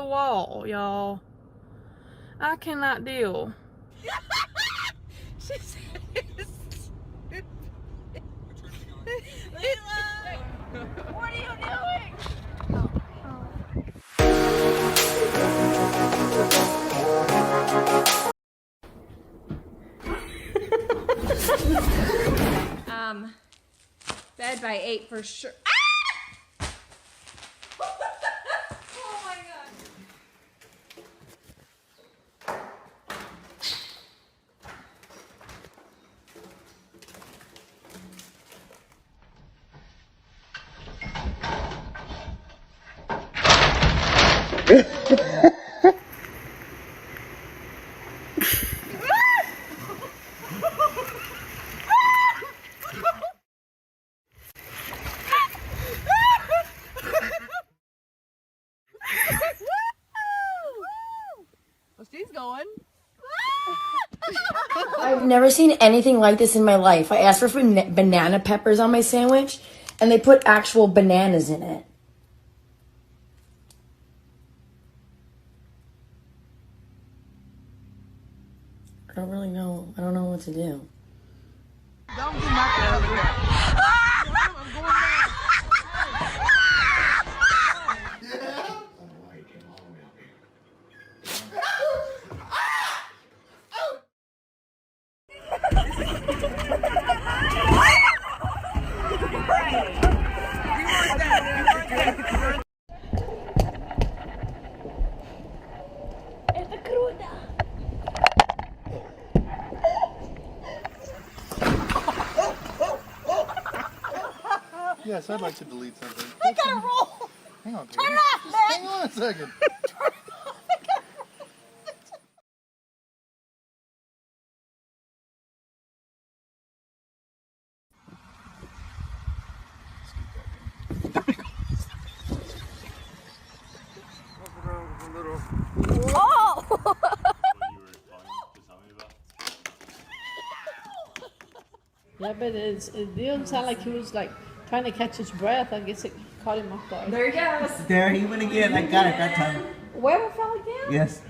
wall, y'all. I cannot deal. She says, Leela, what are you doing? Bed by 8 for sure. Ah! Oh my god. She's going. I've never seen anything like this in my life. I asked for banana peppers on my sandwich, and they put actual bananas in it. I don't really know. I don't know what to do. Don't do my favorite. I'm going back. Yes, I'd like to delete something. I gotta roll. Hang on, Turn baby. it off, man. Hang on a second. Oh! Yeah, but it didn't sound like he was like trying to catch his breath. I guess it caught him off guard. There he goes. There he went again. I got it that time. Where fell again? Yes.